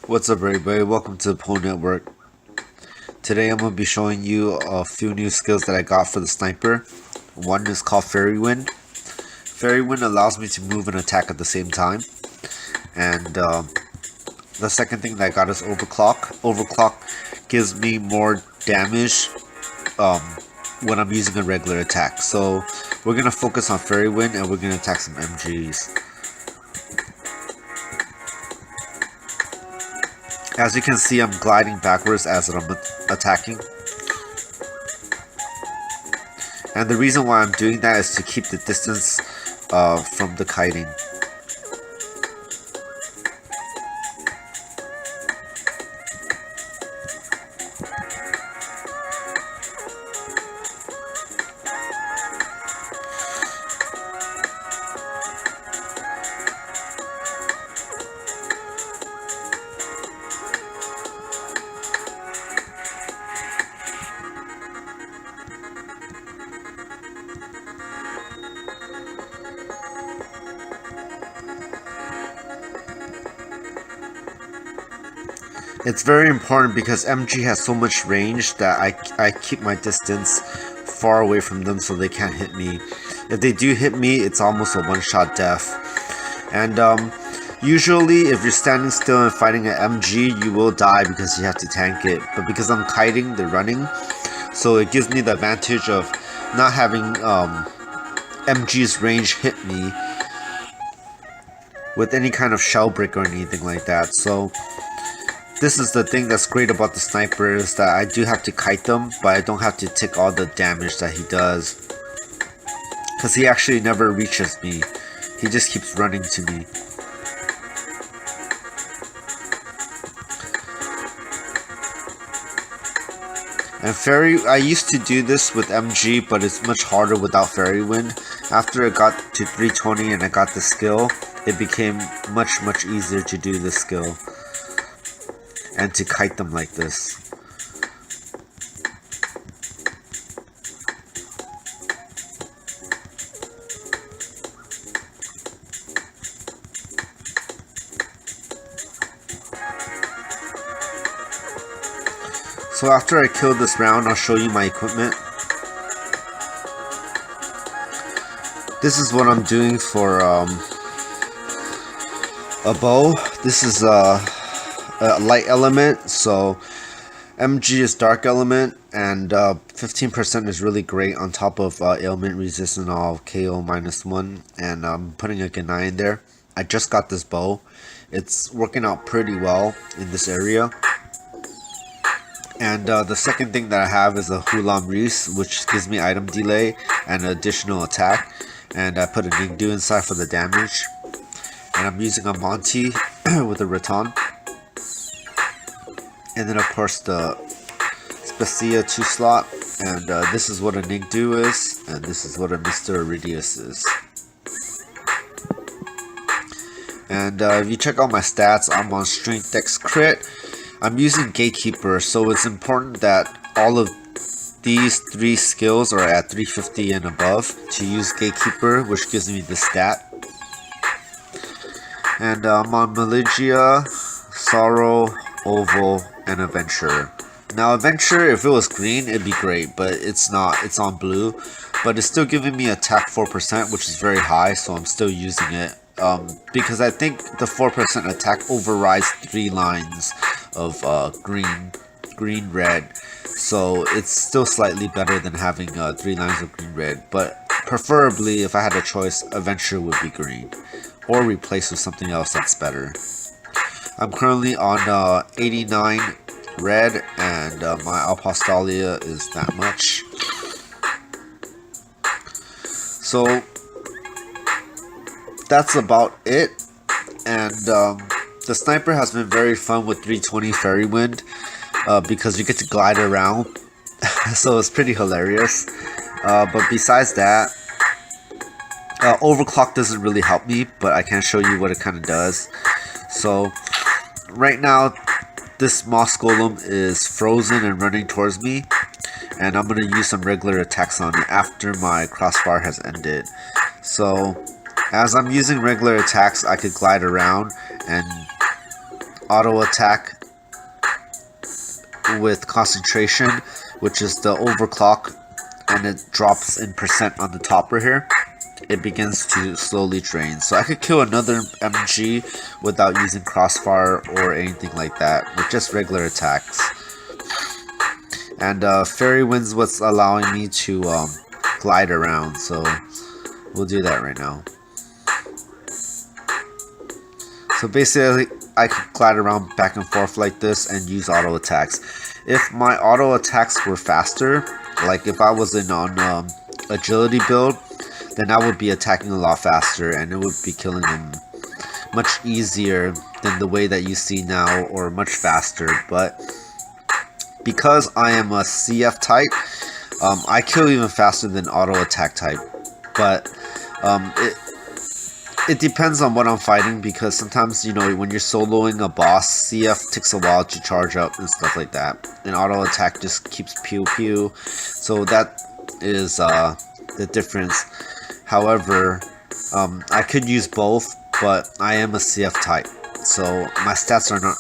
What's up everybody, welcome to the Pole Network. Today I'm going to be showing you a few new skills that I got for the sniper. One is called Fairy Wind. Fairy Wind allows me to move and attack at the same time. And the second thing that I got is Overclock. Overclock gives me more damage when I'm using a regular attack. So we're going to focus on Fairy Wind and we're going to attack some MGs. As you can see, I'm gliding backwards as I'm attacking. And the reason why I'm doing that is to keep the distance from the kiting. It's very important because MG has so much range that I keep my distance far away from them so they can't hit me. If they do hit me, it's almost a one-shot death. And usually if you're standing still and fighting an MG, you will die because you have to tank it. But because I'm kiting, they're running, so it gives me the advantage of not having MG's range hit me with any kind of shell break or anything like that. So this is the thing that's great about the sniper, is that I do have to kite them, but I don't have to take all the damage that he does. Because he actually never reaches me. He just keeps running to me. And I used to do this with MG, but it's much harder without Fairy Wind. After I got to 320 and I got the skill, it became much easier to do this skill and to kite them like this. So after I kill this round, I'll show you my equipment. This is what I'm doing for a bow. This is a light element, so MG is dark element, and 15% is really great on top of ailment resistant of KO -1, and I'm putting a Ganai in there. I just got this bow. It's working out pretty well in this area. And the second thing that I have is a Hulam Reese, which gives me item delay and additional attack, and I put a Ningdu inside for the damage. And I'm using a Monty with a Raton. And then of course the Specia 2 slot, and this is what a Ningdu is, and this is what a Mr. Iridius is. And if you check out my stats, I'm on Strength, Dex, Crit. I'm using Gatekeeper, so it's important that all of these 3 skills are at 350 and above to use Gatekeeper, which gives me the stat. And I'm on Maligia, Sorrow, Oval, and Adventure. Now Adventure, if it was green, it'd be great, but it's not. It's on blue, but it's still giving me attack 4%, which is very high, so I'm still using it. Because I think the 4% attack overrides 3 lines of green, red. So it's still slightly better than having 3 lines of green, red. But preferably, if I had a choice, Adventure would be green, or replace with something else that's better. I'm currently on 89 red, and my Apostolia is that much. So that's about it. And the sniper has been very fun with 320 Fairy Wind, because you get to glide around. So it's pretty hilarious. But besides that, Overclock doesn't really help me, but I can show you what it kind of does. So right now, this Moss Golem is frozen and running towards me, and I'm going to use some regular attacks on it after my crossbar has ended. So as I'm using regular attacks, I could glide around and auto attack with concentration, which is the overclock, and it drops in percent on the top right here. It begins to slowly drain. So I could kill another MG without using crossfire or anything like that, with just regular attacks. And Fairy Wind's what's allowing me to glide around, so we'll do that right now. So basically, I could glide around back and forth like this and use auto attacks. If my auto attacks were faster, like if I was in on agility build, then I would be attacking a lot faster and it would be killing them much easier than the way that you see now, or much faster. But because I am a CF type, I kill even faster than auto attack type. But it depends on what I'm fighting, because sometimes, you know, when you're soloing a boss, CF takes a while to charge up and stuff like that, and auto attack just keeps pew pew. So that is the difference. However, I could use both, but I am a CF type, so my stats are not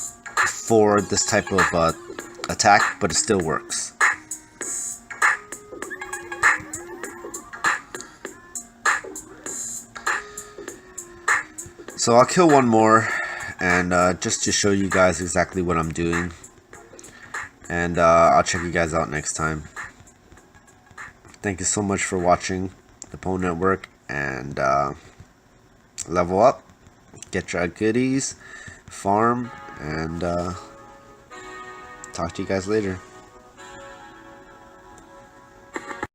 for this type of attack, but it still works. So I'll kill one more, and just to show you guys exactly what I'm doing, and I'll check you guys out next time. Thank you so much for watching the Pwn Network, and level up, get your goodies, farm, and talk to you guys later.